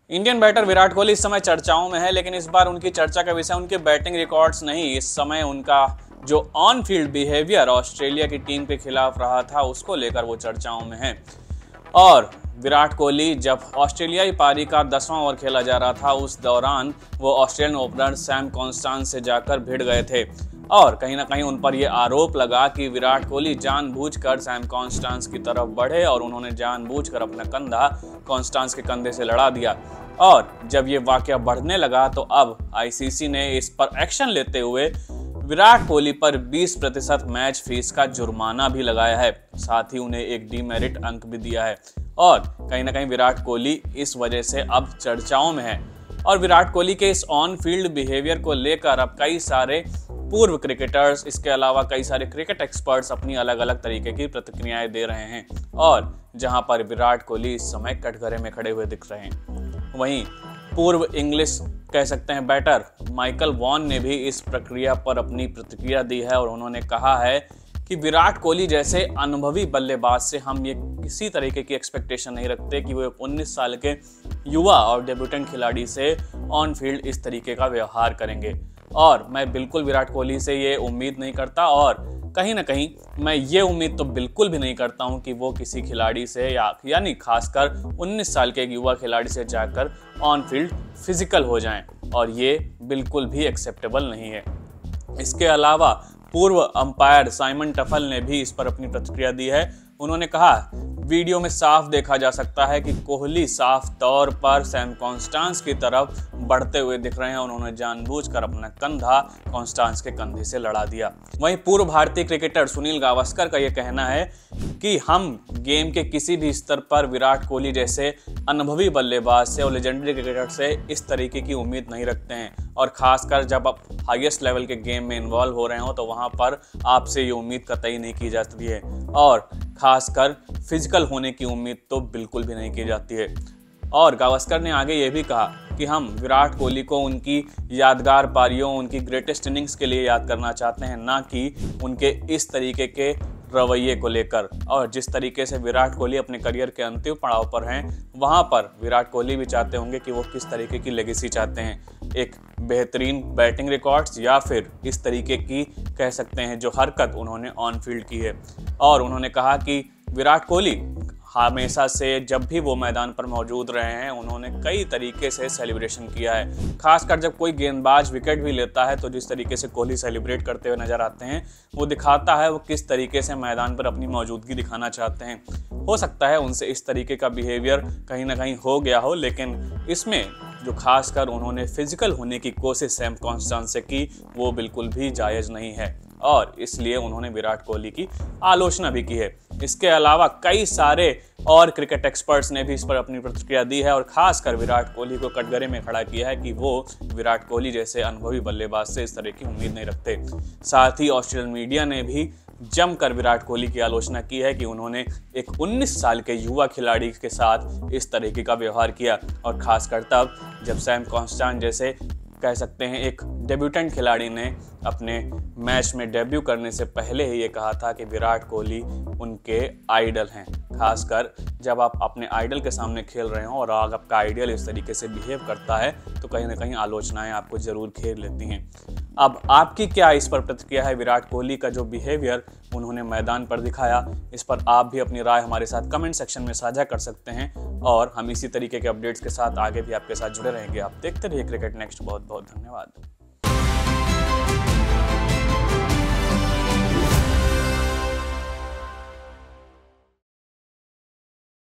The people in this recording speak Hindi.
इंडियन बैटर विराट कोहली इस समय चर्चाओं में है, लेकिन इस बार उनकी चर्चा का विषय उनके बैटिंग रिकॉर्ड्स नहीं, इस समय उनका जो ऑन फील्ड बिहेवियर ऑस्ट्रेलिया की टीम के खिलाफ रहा था उसको लेकर वो चर्चाओं में है। और विराट कोहली जब ऑस्ट्रेलियाई पारी का 10वां ओवर खेला जा रहा था उस दौरान वो ऑस्ट्रेलियन ओपनर सैम कॉन्स्टेंस से जाकर भिड़ गए थे और कहीं ना कहीं उन पर यह आरोप लगा कि विराट कोहली जानबूझकर सैम कॉन्स्टेंस की तरफ बढ़े और उन्होंने जानबूझकर अपना कंधा कॉन्स्टेंस के कंधे से लड़ा दिया। और जब ये वाकया बढ़ने लगा तो अब आईसीसी ने इस पर एक्शन लेते हुए विराट कोहली पर 20% मैच फीस का जुर्माना भी लगाया है, साथ ही उन्हें एक डीमेरिट अंक भी दिया है। और कहीं ना कहीं विराट कोहली इस वजह से अब चर्चाओं में है और विराट कोहली के इस ऑन फील्ड बिहेवियर को लेकर अब कई सारे पूर्व क्रिकेटर्स, इसके अलावा कई सारे क्रिकेट एक्सपर्ट्स अपनी अलग अलग तरीके की प्रतिक्रियाएं दे रहे हैं और जहां पर विराट कोहली इस समय कटघरे में खड़े हुए दिख रहे हैं। वहीं पूर्व इंग्लिश कह सकते हैं बैटर माइकल वॉन ने भी इस प्रक्रिया पर अपनी प्रतिक्रिया दी है और उन्होंने कहा है कि विराट कोहली जैसे अनुभवी बल्लेबाज से हम ये किसी तरीके की एक्सपेक्टेशन नहीं रखते कि वो 19 साल के युवा और डेब्यूटेंट खिलाड़ी से ऑन फील्ड इस तरीके का व्यवहार करेंगे। और मैं बिल्कुल विराट कोहली से ये उम्मीद नहीं करता और कहीं ना कहीं मैं ये उम्मीद तो बिल्कुल भी नहीं करता हूं कि वो किसी खिलाड़ी से यानी खासकर 19 साल के एक युवा खिलाड़ी से जाकर ऑन फील्ड फिजिकल हो जाएं और ये बिल्कुल भी एक्सेप्टेबल नहीं है। इसके अलावा पूर्व अंपायर साइमन टफल ने भी इस पर अपनी प्रतिक्रिया दी है। उन्होंने कहा वीडियो में साफ देखा जा सकता है कि कोहली साफ तौर पर सैम कॉन्स्टेंस की तरफ बढ़ते हुए दिख रहे हैं और उन्होंने जानबूझकर अपना कंधा कॉन्स्टेंस के कंधे से लड़ा दिया। वहीं पूर्व भारतीय क्रिकेटर सुनील गावस्कर का यह कहना है कि हम गेम के किसी भी स्तर पर विराट कोहली जैसे अनुभवी बल्लेबाज से और लेजेंडरी क्रिकेटर से इस तरीके की उम्मीद नहीं रखते हैं और खासकर जब आप हाईएस्ट लेवल के गेम में इन्वॉल्व हो रहे हो तो वहां पर आपसे ये उम्मीद कतई नहीं की जाती है और खासकर फिजिकल होने की उम्मीद तो बिल्कुल भी नहीं की जाती है। और गावस्कर ने आगे ये भी कहा कि हम विराट कोहली को उनकी यादगार पारियों, उनकी ग्रेटेस्ट इनिंग्स के लिए याद करना चाहते हैं, ना कि उनके इस तरीके के रवैये को लेकर। और जिस तरीके से विराट कोहली अपने करियर के अंतिम पड़ाव पर हैं, वहां पर विराट कोहली भी चाहते होंगे कि वो किस तरीके की लेगेसी चाहते हैं, एक बेहतरीन बैटिंग रिकॉर्ड्स या फिर इस तरीके की कह सकते हैं जो हरकत उन्होंने ऑन फील्ड की है। और उन्होंने कहा कि विराट कोहली हमेशा से जब भी वो मैदान पर मौजूद रहे हैं उन्होंने कई तरीके से सेलिब्रेशन किया है। खासकर जब कोई गेंदबाज विकेट भी लेता है तो जिस तरीके से कोहली सेलिब्रेट करते हुए नजर आते हैं वो दिखाता है वो किस तरीके से मैदान पर अपनी मौजूदगी दिखाना चाहते हैं। हो सकता है उनसे इस तरीके का बिहेवियर कहीं ना कहीं हो गया हो, लेकिन इसमें जो खासकर उन्होंने फिजिकल होने की कोशिश सैम कॉन्स्टेंस से की वो बिल्कुल भी जायज़ नहीं है और इसलिए उन्होंने विराट कोहली की आलोचना भी की है। इसके अलावा कई सारे और क्रिकेट एक्सपर्ट्स ने भी इस पर अपनी प्रतिक्रिया दी है और खासकर विराट कोहली को कटघरे में खड़ा किया है कि वो विराट कोहली जैसे अनुभवी बल्लेबाज से इस तरह की उम्मीद नहीं रखते। साथ ही ऑस्ट्रेलियन मीडिया ने भी जमकर विराट कोहली की आलोचना की है कि उन्होंने एक 19 साल के युवा खिलाड़ी के साथ इस तरीके का व्यवहार किया और खासकर तब जब सैम कॉन्स्टेंस जैसे कह सकते हैं एक डेब्यूटेंट खिलाड़ी ने अपने मैच में डेब्यू करने से पहले ही ये कहा था कि विराट कोहली उनके आइडल हैं। खासकर जब आप अपने आइडल के सामने खेल रहे हो और आपका आइडल इस तरीके से बिहेव करता है तो कहीं ना कहीं आलोचनाएं आपको जरूर घेर लेती हैं। अब आपकी क्या इस पर प्रतिक्रिया है? विराट कोहली का जो बिहेवियर उन्होंने मैदान पर दिखाया, इस पर आप भी अपनी राय हमारे साथ कमेंट सेक्शन में साझा कर सकते हैं और हम इसी तरीके के अपडेट्स के साथ आगे भी आपके साथ जुड़े रहेंगे। आप देखते रहिए क्रिकेट नेक्स्ट। बहुत बहुत धन्यवाद।